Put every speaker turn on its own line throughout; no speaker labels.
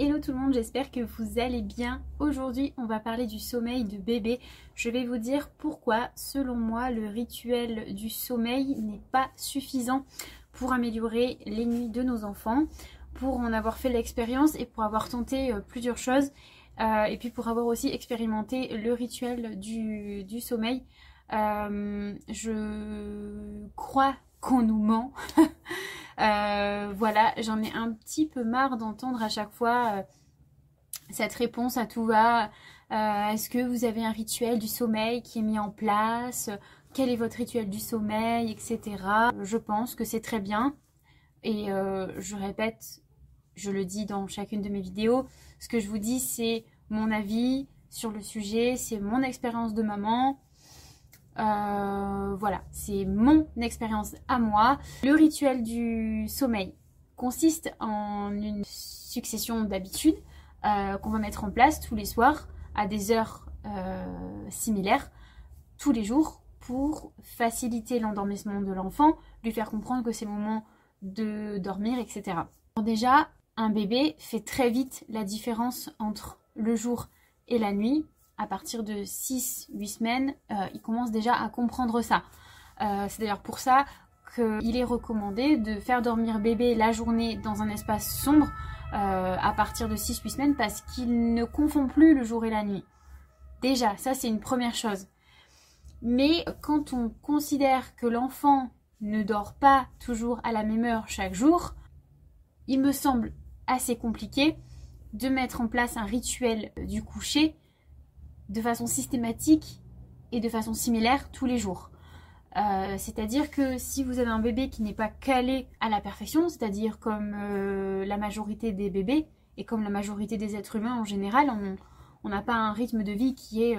Hello tout le monde, j'espère que vous allez bien. Aujourd'hui, on va parler du sommeil de bébé. Je vais vous dire pourquoi, selon moi, le rituel du sommeil n'est pas suffisant pour améliorer les nuits de nos enfants, pour en avoir fait l'expérience et pour avoir tenté plusieurs choses, et puis pour avoir aussi expérimenté le rituel du sommeil. Je crois qu'on nous ment. Voilà, j'en ai un petit peu marre d'entendre à chaque fois cette réponse à tout va. Est-ce que vous avez un rituel du sommeil qui est mis en place? Quel est votre rituel du sommeil, etc. Je pense que c'est très bien. Et je répète, je le dis dans chacune de mes vidéos, ce que je vous dis c'est mon avis sur le sujet, c'est mon expérience de maman. Voilà, c'est mon expérience à moi. Le rituel du sommeil consiste en une succession d'habitudes qu'on va mettre en place tous les soirs à des heures similaires, tous les jours, pour faciliter l'endormissement de l'enfant, lui faire comprendre que c'est le moment de dormir, etc. Alors déjà, un bébé fait très vite la différence entre le jour et la nuit. À partir de 6-8 semaines, il commence déjà à comprendre ça. C'est d'ailleurs pour ça qu'il est recommandé de faire dormir bébé la journée dans un espace sombre à partir de 6-8 semaines parce qu'il ne confond plus le jour et la nuit. Déjà, ça c'est une première chose. Mais quand on considère que l'enfant ne dort pas toujours à la même heure chaque jour, il me semble assez compliqué de mettre en place un rituel du coucher de façon systématique et de façon similaire tous les jours. C'est-à-dire que si vous avez un bébé qui n'est pas calé à la perfection, c'est-à-dire comme la majorité des bébés et comme la majorité des êtres humains en général, on n'a pas un rythme de vie qui est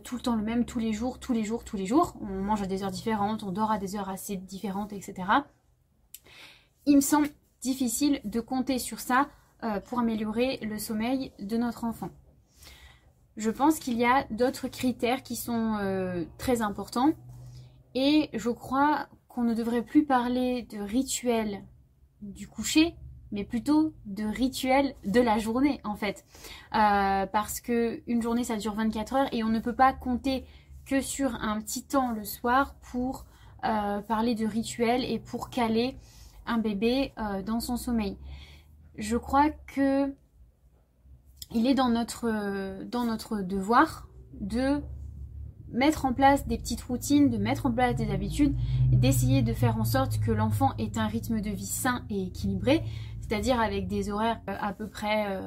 tout le temps le même, tous les jours. On mange à des heures différentes, on dort à des heures assez différentes, etc. Il me semble difficile de compter sur ça pour améliorer le sommeil de notre enfant. Je pense qu'il y a d'autres critères qui sont très importants et je crois qu'on ne devrait plus parler de rituel du coucher, mais plutôt de rituel de la journée en fait. Parce qu'une journée ça dure 24 heures et on ne peut pas compter que sur un petit temps le soir pour parler de rituel et pour caler un bébé dans son sommeil. Je crois que il est dans notre devoir de mettre en place des petites routines, de mettre en place des habitudes, d'essayer de faire en sorte que l'enfant ait un rythme de vie sain et équilibré, c'est-à-dire avec des horaires à peu près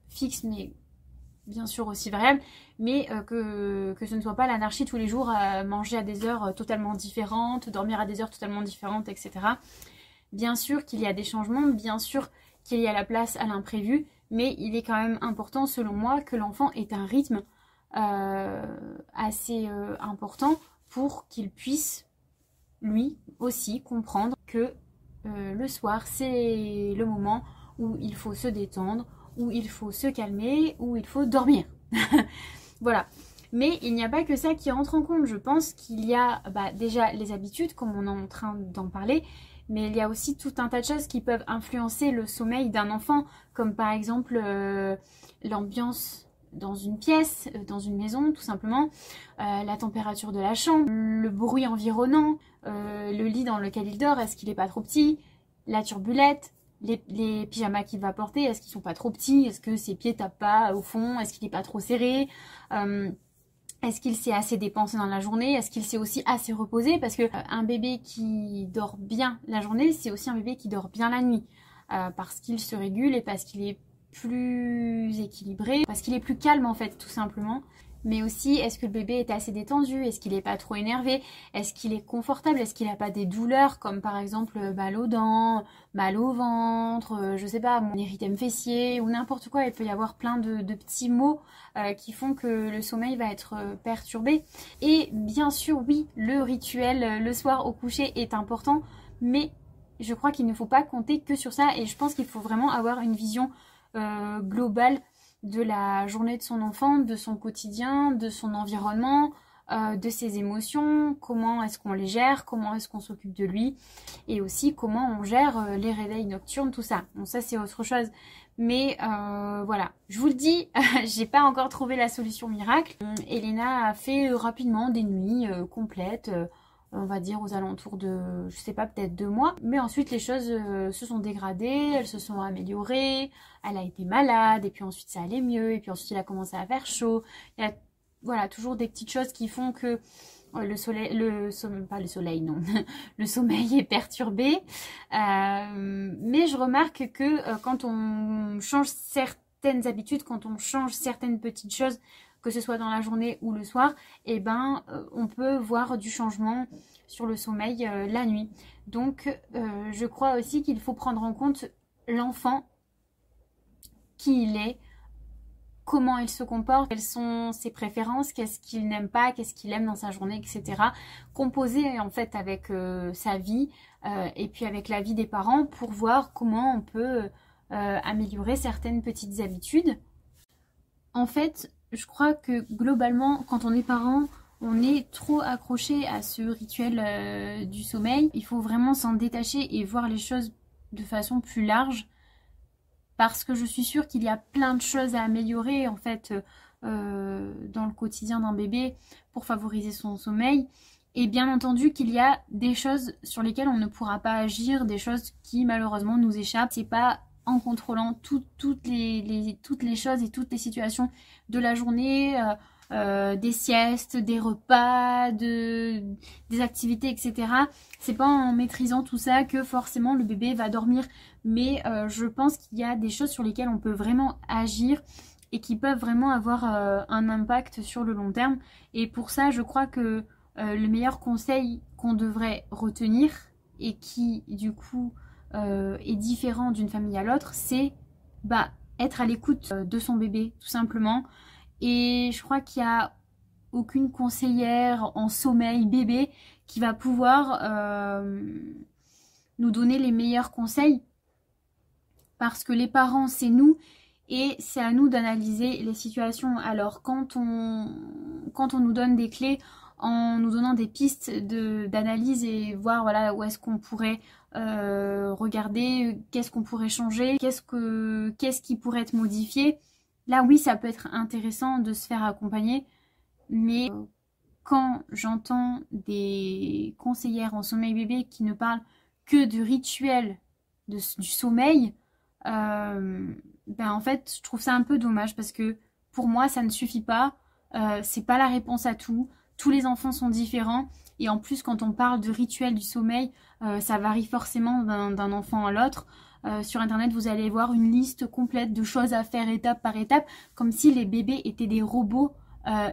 fixes, mais bien sûr aussi variables, mais que ce ne soit pas l'anarchie tous les jours, à manger à des heures totalement différentes, dormir à des heures totalement différentes, etc. Bien sûr qu'il y a des changements, bien sûr qu'il y a la place à l'imprévu, mais il est quand même important, selon moi, que l'enfant ait un rythme assez important pour qu'il puisse, lui aussi, comprendre que le soir, c'est le moment où il faut se détendre, où il faut se calmer, où il faut dormir. Voilà. Mais il n'y a pas que ça qui rentre en compte. Je pense qu'il y a déjà les habitudes, comme on est en train d'en parler, mais il y a aussi tout un tas de choses qui peuvent influencer le sommeil d'un enfant, comme par exemple l'ambiance dans une pièce, dans une maison tout simplement, la température de la chambre, le bruit environnant, le lit dans lequel il dort, est-ce qu'il n'est pas trop petit, la turbulette, les pyjamas qu'il va porter, est-ce qu'ils sont pas trop petits, est-ce que ses pieds tapent pas au fond, est-ce qu'il n'est pas trop serré, est-ce qu'il s'est assez dépensé dans la journée? Est-ce qu'il s'est aussi assez reposé? Parce que un bébé qui dort bien la journée, c'est aussi un bébé qui dort bien la nuit. Parce qu'il se régule et parce qu'il est plus équilibré, parce qu'il est plus calme en fait, tout simplement. Mais aussi, est-ce que le bébé est assez détendu? Est-ce qu'il n'est pas trop énervé? Est-ce qu'il est confortable? Est-ce qu'il n'a pas des douleurs comme par exemple mal aux dents, mal au ventre, je sais pas, mon érythème fessier ou n'importe quoi? Il peut y avoir plein de petits maux qui font que le sommeil va être perturbé. Et bien sûr, oui, le rituel le soir au coucher est important, mais je crois qu'il ne faut pas compter que sur ça et je pense qu'il faut vraiment avoir une vision globale de la journée de son enfant, de son quotidien, de son environnement, de ses émotions, comment est-ce qu'on les gère, comment est-ce qu'on s'occupe de lui et aussi comment on gère les réveils nocturnes, tout ça. Bon, ça c'est autre chose. Mais voilà, je vous le dis, j'ai pas encore trouvé la solution miracle. Elena a fait rapidement des nuits complètes, on va dire aux alentours de, je sais pas, peut-être 2 mois. Mais ensuite les choses se sont dégradées, elles se sont améliorées, elle a été malade, et puis ensuite ça allait mieux, et puis ensuite il a commencé à faire chaud. Il y a voilà, toujours des petites choses qui font que le sommeil non, le sommeil est perturbé. Mais je remarque que quand on change certaines habitudes, quand on change certaines petites choses, que ce soit dans la journée ou le soir, et ben on peut voir du changement sur le sommeil la nuit. Donc je crois aussi qu'il faut prendre en compte l'enfant, qui il est, comment il se comporte, quelles sont ses préférences, qu'est-ce qu'il n'aime pas, qu'est-ce qu'il aime dans sa journée, etc. Composer en fait avec sa vie et puis avec la vie des parents pour voir comment on peut améliorer certaines petites habitudes. En fait, je crois que globalement, quand on est parent, on est trop accroché à ce rituel du sommeil. Il faut vraiment s'en détacher et voir les choses de façon plus large. Parce que je suis sûre qu'il y a plein de choses à améliorer en fait dans le quotidien d'un bébé pour favoriser son sommeil. Et bien entendu qu'il y a des choses sur lesquelles on ne pourra pas agir, des choses qui malheureusement nous échappent. C'est pas en contrôlant toutes les choses et toutes les situations de la journée, des siestes, des repas, des activités, etc. C'est pas en maîtrisant tout ça que forcément le bébé va dormir. Mais je pense qu'il y a des choses sur lesquelles on peut vraiment agir et qui peuvent vraiment avoir un impact sur le long terme. Et pour ça, je crois que le meilleur conseil qu'on devrait retenir et qui du coup est différent d'une famille à l'autre, c'est être à l'écoute de son bébé tout simplement. Et je crois qu'il n'y a aucune conseillère en sommeil bébé qui va pouvoir nous donner les meilleurs conseils. Parce que les parents, c'est nous et c'est à nous d'analyser les situations. Alors quand on nous donne des clés, en nous donnant des pistes d'analyse et voir voilà, où est-ce qu'on pourrait regarder, qu'est-ce qu'on pourrait changer, qu'est-ce qui pourrait être modifié. Là oui, ça peut être intéressant de se faire accompagner, mais quand j'entends des conseillères en sommeil bébé qui ne parlent que du rituel du sommeil, en fait je trouve ça un peu dommage parce que pour moi ça ne suffit pas, c'est pas la réponse à tout, tous les enfants sont différents et en plus quand on parle de rituel du sommeil ça varie forcément d'un enfant à l'autre. Sur internet vous allez voir une liste complète de choses à faire étape par étape comme si les bébés étaient des robots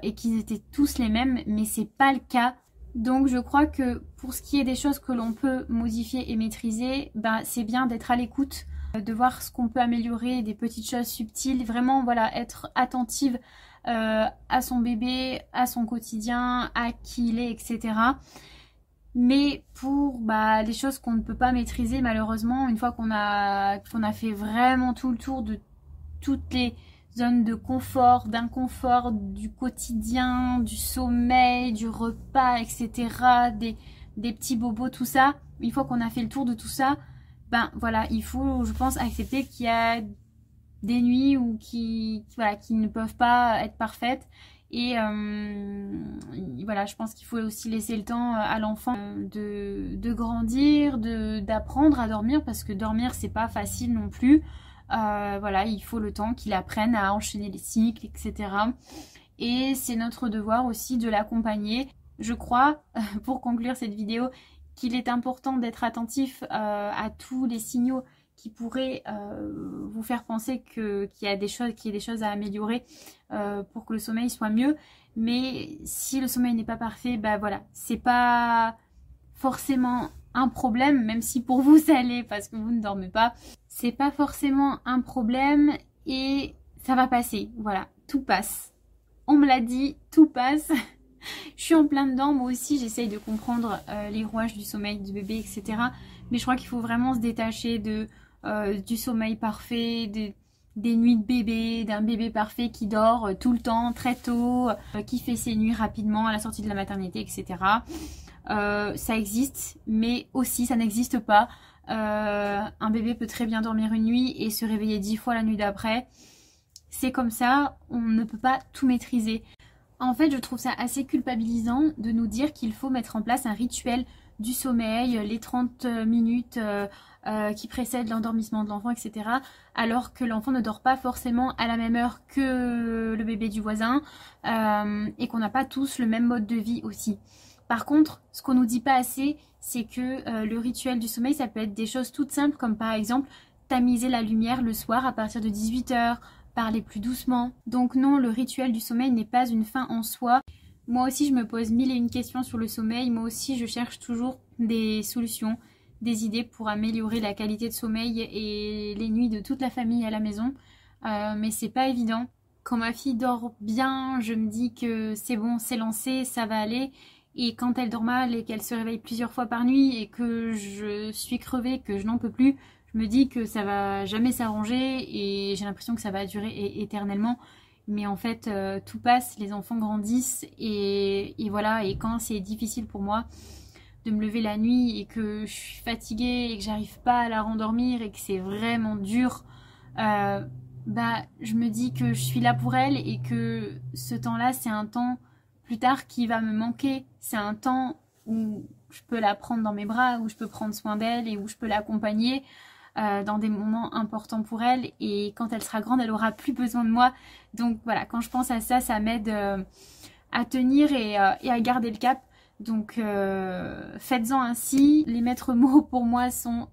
et qu'ils étaient tous les mêmes, mais c'est pas le cas. Donc je crois que pour ce qui est des choses que l'on peut modifier et maîtriser, c'est bien d'être à l'écoute, de voir ce qu'on peut améliorer, des petites choses subtiles, vraiment voilà, être attentive à son bébé, à son quotidien, à qui il est, etc. Mais pour les choses qu'on ne peut pas maîtriser, malheureusement, une fois qu'on a fait vraiment tout le tour de toutes les zones de confort, d'inconfort, du quotidien, du sommeil, du repas, etc., des petits bobos, tout ça, une fois qu'on a fait le tour de tout ça, voilà, il faut, je pense, accepter qu'il y a des nuits où qui ne peuvent pas être parfaites. Et voilà, je pense qu'il faut aussi laisser le temps à l'enfant de grandir, d'apprendre à dormir, parce que dormir c'est pas facile non plus. Voilà, il faut le temps qu'il apprenne à enchaîner les cycles, etc. Et c'est notre devoir aussi de l'accompagner. Je crois, pour conclure cette vidéo, qu'il est important d'être attentif à tous les signaux qui pourraient vous faire penser qu'il y a des choses à améliorer pour que le sommeil soit mieux. Mais si le sommeil n'est pas parfait, voilà, c'est pas forcément un problème, même si pour vous ça l'est parce que vous ne dormez pas. C'est pas forcément un problème et ça va passer. Voilà, tout passe. On me l'a dit, tout passe. Je suis en plein dedans, moi aussi j'essaye de comprendre les rouages du sommeil du bébé, etc. Mais je crois qu'il faut vraiment se détacher du sommeil parfait, des nuits de bébé, d'un bébé parfait qui dort tout le temps, très tôt, qui fait ses nuits rapidement à la sortie de la maternité, etc. Ça existe, mais aussi ça n'existe pas. Un bébé peut très bien dormir une nuit et se réveiller 10 fois la nuit d'après. C'est comme ça, on ne peut pas tout maîtriser. En fait, je trouve ça assez culpabilisant de nous dire qu'il faut mettre en place un rituel du sommeil, les 30 minutes qui précèdent l'endormissement de l'enfant, etc. Alors que l'enfant ne dort pas forcément à la même heure que le bébé du voisin et qu'on n'a pas tous le même mode de vie aussi. Par contre, ce qu'on nous dit pas assez, c'est que le rituel du sommeil, ça peut être des choses toutes simples comme par exemple tamiser la lumière le soir à partir de 18 h, parler plus doucement. Donc non, le rituel du sommeil n'est pas une fin en soi. Moi aussi, je me pose mille et une questions sur le sommeil. Moi aussi, je cherche toujours des solutions, des idées pour améliorer la qualité de sommeil et les nuits de toute la famille à la maison. Mais c'est pas évident. Quand ma fille dort bien, je me dis que c'est bon, c'est lancé, ça va aller. Et quand elle dort mal et qu'elle se réveille plusieurs fois par nuit et que je suis crevée, que je n'en peux plus, je me dis que ça va jamais s'arranger et j'ai l'impression que ça va durer éternellement. Mais en fait, tout passe, les enfants grandissent et voilà. Et quand c'est difficile pour moi de me lever la nuit et que je suis fatiguée et que j'arrive pas à la rendormir et que c'est vraiment dur, je me dis que je suis là pour elle et que ce temps-là, c'est un temps plus tard qui va me manquer. C'est un temps où je peux la prendre dans mes bras, où je peux prendre soin d'elle et où je peux l'accompagner dans des moments importants pour elle. Et quand elle sera grande, elle aura plus besoin de moi. Donc voilà, quand je pense à ça, ça m'aide à tenir et à garder le cap. Donc faites-en ainsi. Les maîtres mots pour moi sont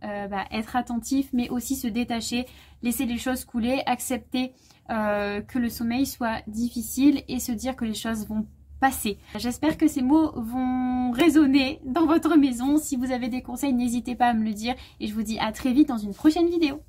être attentif, mais aussi se détacher, laisser les choses couler, accepter que le sommeil soit difficile et se dire que les choses vont passer. J'espère que ces mots vont résonner dans votre maison. Si vous avez des conseils, n'hésitez pas à me le dire et je vous dis à très vite dans une prochaine vidéo.